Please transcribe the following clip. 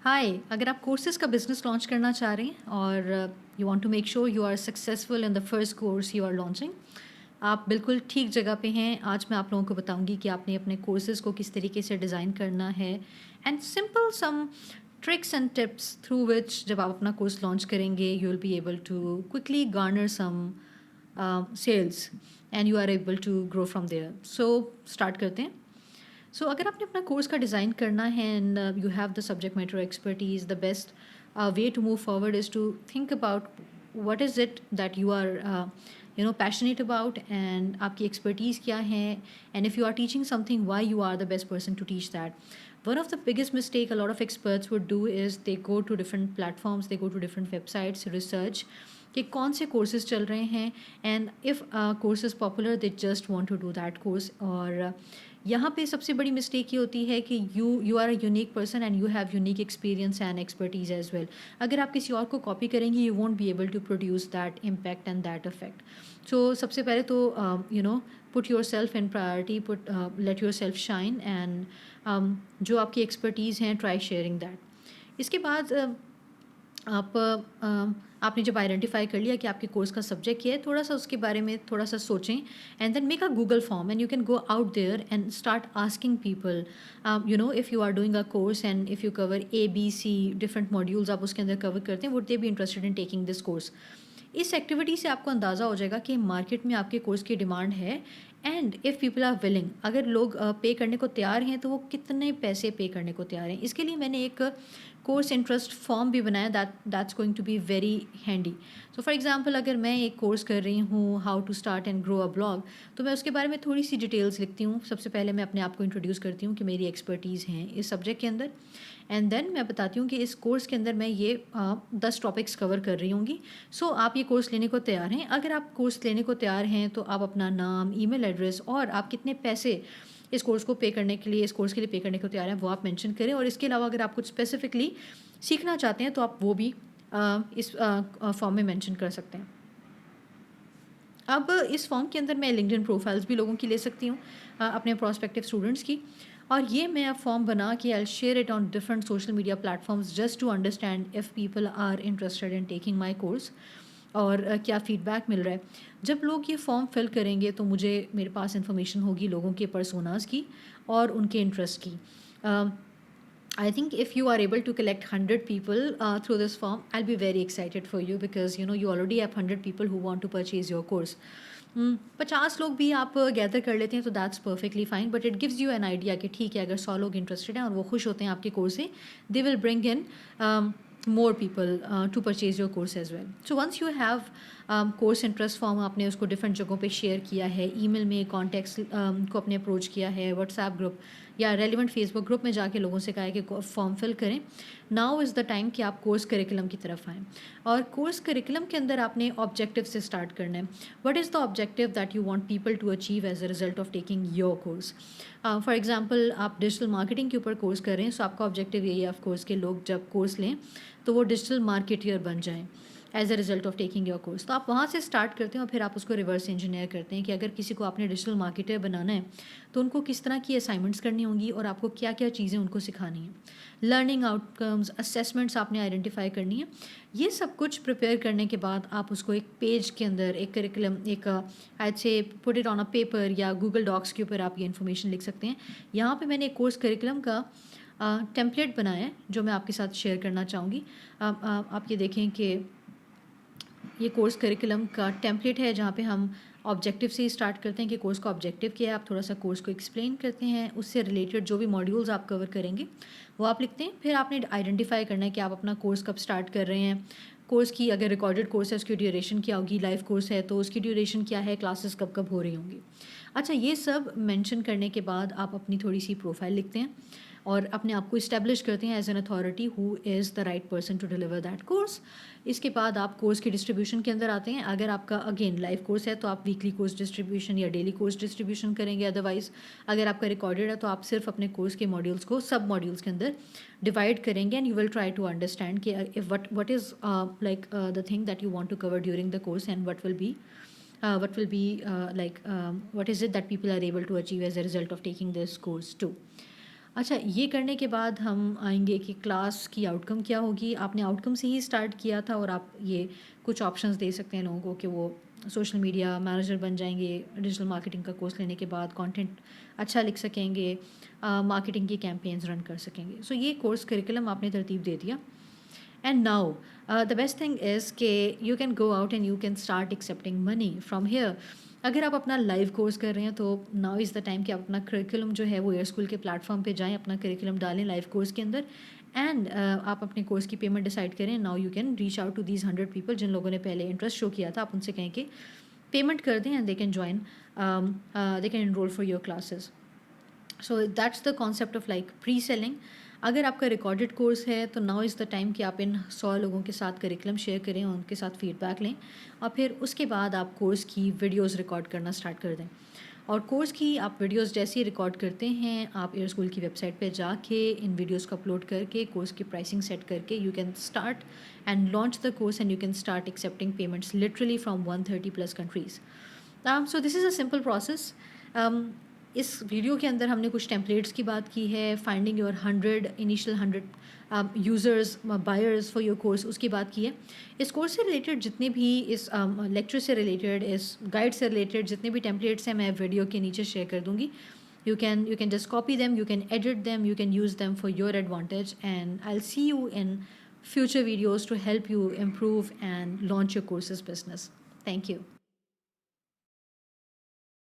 हाय, अगर आप कोर्सेज़ का बिज़नेस लॉन्च करना चाह रहे हैं और you want to make sure you are successful in the first course you are launching, आप बिल्कुल ठीक जगह पे हैं। आज मैं आप लोगों को बताऊंगी कि आपने अपने कोर्सेज़ को किस तरीके से डिज़ाइन करना है and simple some tricks and tips through which जब आप अपना कोर्स लॉन्च करेंगे you will be able to quickly garner some sales and you are able to grow from there. So start करते हैं। सो अगर आपने अपना कोर्स का डिज़ाइन करना है and you have the subject matter expertise, the best way to move forward is to think about what is it that you are passionate about and आपकी expertise क्या है, and if you are teaching something why you are the best person to teach that. One of the biggest mistake a lot of experts would do is they go to different platforms, they go to different websites, research कि कौन से courses चल रहे हैं, and if a course is popular they just want to do that course. और यहाँ पे सबसे बड़ी मिस्टेक ये होती है कि you are a unique person and you have unique experience and expertise as well. अगर आप किसी और को कॉपी करेंगे you won't be able to produce that impact and that effect. So सबसे पहले तो put yourself in priority, put let yourself shine, and जो आपकी एक्सपर्टीज़ हैं ट्राई शेयरिंग दैट. इसके बाद आपने जब आइडेंटिफाई कर लिया कि आपके कोर्स का सब्जेक्ट क्या है, थोड़ा सा उसके बारे में थोड़ा सा सोचें and then make a Google form and you can go out there and start asking people. If you are doing a course and if you cover ABC different modules आप उसके अंदर कवर करते हैं, would they be interested in taking this course. इस activity से आपको अंदाज़ा हो जाएगा कि मार्केट में आपके कोर्स की डिमांड है and if people are willing, अगर लोग पे करने को तैयार हैं तो वो कितने पैसे पे करने को तैयार हैं. इसके लिए मैंने एक कोर्स इंटरेस्ट फॉर्म भी बनाया that's going to be very handy. So for example अगर मैं एक कोर्स कर रही हूँ how to start and grow a blog, तो मैं उसके बारे में थोड़ी सी डिटेल्स लिखती हूँ. सबसे पहले मैं अपने आप को इंट्रोड्यूस करती हूँ कि मेरी एक्सपर्टीज़ हैं इस सब्जेक्ट के अंदर, एंड देन मैं बताती हूँ कि इस कोर्स के अंदर मैं ये 10 टॉपिक्स कवर कर रही होंगी. सो आप ये कोर्स लेने को तैयार हैं? अगर आप कोर्स लेने को तैयार हैं तो आप अपना नाम, ईमेल एड्रेस और आप कितने पैसे इस कोर्स को पे करने के लिए, इस कोर्स के लिए पे करने को तैयार हैं, वो आप मेंशन करें. और इसके अलावा अगर आप कुछ स्पेसिफिकली सीखना चाहते हैं तो आप वो भी इस फॉर्म में मेंशन कर सकते हैं. अब इस फॉर्म के अंदर मैं लिंक्डइन प्रोफाइल्स भी लोगों की ले सकती हूँ, अपने प्रोस्पेक्टिव स्टूडेंट्स की. और ये मैं अब फॉर्म बना के I share it on different social media platforms just to understand if people are interested in taking my course और क्या फ़ीडबैक मिल रहा है. जब लोग ये फॉर्म फिल करेंगे तो मेरे पास इन्फॉर्मेशन होगी लोगों के पर्सोनास की और उनके इंटरेस्ट की. I think if you are able to collect 100 people through this form, I'll be very excited for you because you already have 100 people who want to purchase your course. 50 लोग भी आप gather कर लेते हैं तो that's perfectly fine, but it gives you an idea कि ठीक है अगर 100 लोग इंटरेस्टेड हैं और वो खुश होते हैं आपके कोर्स से, they will bring in more people to purchase your course as well. So once you have course interest form, आपने उसको different जगहों पे share किया है, email में contacts को अपने approach किया है, WhatsApp group या relevant Facebook group में जाके लोगों से कहा है कि फॉर्म फिल करें. now is the time कि आप कोर्स करिकुलम की तरफ आएँ. और कोर्स करिकुलम के अंदर आपने ऑब्जेक्टिव से स्टार्ट करना है. what is the objective that you want people to achieve as a result of taking your course? For example आप डिजिटल मार्केटिंग के ऊपर कोर्स कर रहे हैं, सो आपका ऑब्जेक्टिव यही है ऑफ कोर्स कि लोग जब कोर्स लें तो वो डिजिटल मार्केटियर बन जाएं as a result of taking your course. तो आप वहाँ से स्टार्ट करते हैं और फिर आप उसको रिवर्स इंजीनियर करते हैं कि अगर किसी को आपने डिजिटल मार्केटर बनाना है तो उनको किस तरह की असाइनमेंट्स करनी होंगी और आपको क्या क्या चीज़ें उनको सिखानी है. लर्निंग आउटकम्स, असेसमेंट्स आपने आइडेंटिफाई करनी है. ये सब कुछ प्रिपेयर करने के बाद आप उसको एक पेज के अंदर, एक करिकुलम, एक आज से put it on a paper या गूगल डॉक्स के ऊपर आप ये इन्फॉर्मेशन लिख सकते हैं. यहाँ पे मैंने एक कोर्स करिकुलम का टेम्पलेट बनाया है जो मैं आपके साथ शेयर करना चाहूँगी. आप ये देखें कि ये कोर्स करिकुलम का टेम्पलेट है जहाँ पे हम ऑब्जेक्टिव से ही स्टार्ट करते हैं कि कोर्स का ऑब्जेक्टिव क्या है. आप थोड़ा सा कोर्स को एक्सप्लेन करते हैं, उससे रिलेटेड जो भी मॉड्यूल्स आप कवर करेंगे वो आप लिखते हैं. फिर आपने आइडेंटिफाई करना है कि आप अपना कोर्स कब स्टार्ट कर रहे हैं. कोर्स की अगर रिकॉर्डेड कोर्स है उसकी ड्यूरेशन क्या होगी, लाइव कोर्स है तो उसकी ड्यूरेशन क्या है, क्लासेस कब कब हो रही होंगी. अच्छा, ये सब मेंशन करने के बाद आप अपनी थोड़ी सी प्रोफाइल लिखते हैं और अपने आप को इस्टेब्लिश करते हैं as an authority who is the right person to deliver that course. इसके बाद आप कोर्स की डिस्ट्रीब्यूशन के अंदर आते हैं. अगर आपका अगेन लाइव कोर्स है तो आप वीकली कोर्स डिस्ट्रीब्यूशन या डेली कोर्स डिस्ट्रीब्यूशन करेंगे. अदरवाइज अगर आपका रिकॉर्डेड है तो आप सिर्फ अपने कोर्स के मॉड्यूल्स को सब मॉड्यूल्स के अंदर डिवाइड करेंगे and you will try to understand कि what is like the thing that you want to cover during the course and what will be what is it that people are able to achieve as a result of taking this course too. اچھا، یہ کرنے کے بعد ہم آئیں گے کہ class کی آؤٹ کم کیا ہوگی. آپ نے آؤٹ کم سے ہی اسٹارٹ کیا تھا اور آپ یہ کچھ آپشنس دے سکتے ہیں لوگوں کو کہ وہ سوشل میڈیا مینیجر بن جائیں گے ڈیجیٹل مارکیٹنگ کا کورس لینے کے بعد، کانٹینٹ اچھا لکھ سکیں گے، مارکیٹنگ کی کیمپینز رن کر سکیں گے. سو یہ کورس کریکولم آپ نے ترتیب دے دیا. And now the best thing is کہ you can go out and you can start accepting money from here. اگر آپ اپنا لائیو کورس کر رہے ہیں تو ناؤ از دا ٹائم کہ آپ اپنا کریکولم جو ہے وہ ایئر اسکول کے پلیٹ فارم پہ جائیں، اپنا کریکولم ڈالیں لائیو کورس کے اندر، اینڈ آپ اپنے کورس کی پیمنٹ ڈیسائڈ کریں. Now you can reach out to these 100 people جن لوگوں نے پہلے انٹرسٹ شو کیا تھا. آپ ان سے کہیں کہ پیمنٹ کر دیں and they can join, they can enroll for your classes. So that's the concept of like pre selling. اگر آپ کا ریکارڈڈ کورس ہے تو ناؤ از دا ٹائم کہ آپ ان 100 لوگوں کے ساتھ کریکولم شیئر کریں، ان کے ساتھ فیڈ بیک لیں، اور پھر اس کے بعد آپ کورس کی ویڈیوز ریکارڈ کرنا اسٹارٹ کر دیں. اور کورس کی آپ ویڈیوز جیسے ہی ریکارڈ کرتے ہیں، آپ ایئر اسکول کی ویب سائٹ پہ جا کے ان ویڈیوز کو اپلوڈ کر کے کورس کی پرائسنگ سیٹ کر کے you can start and launch the course and you can start accepting payments literally from 130+ countries. So this is a simple process. اس ویڈیو کے اندر ہم نے کچھ ٹیمپلیٹس کی بات کی ہے، finding your 100 initial 100 users buyers for your course, اس کی بات کی ہے. اس کورس سے ریلیٹڈ جتنے بھی اس لیکچر سے ریلیٹڈ، اس گائیڈ سے ریلیٹڈ جتنے بھی ٹیمپلیٹس ہیں میں ویڈیو کے نیچے شیئر کر دوں گی. You can just copy them, you can edit them, you can use them for your advantage, and I will see you in future videos to help you improve and launch your courses business. Thank you.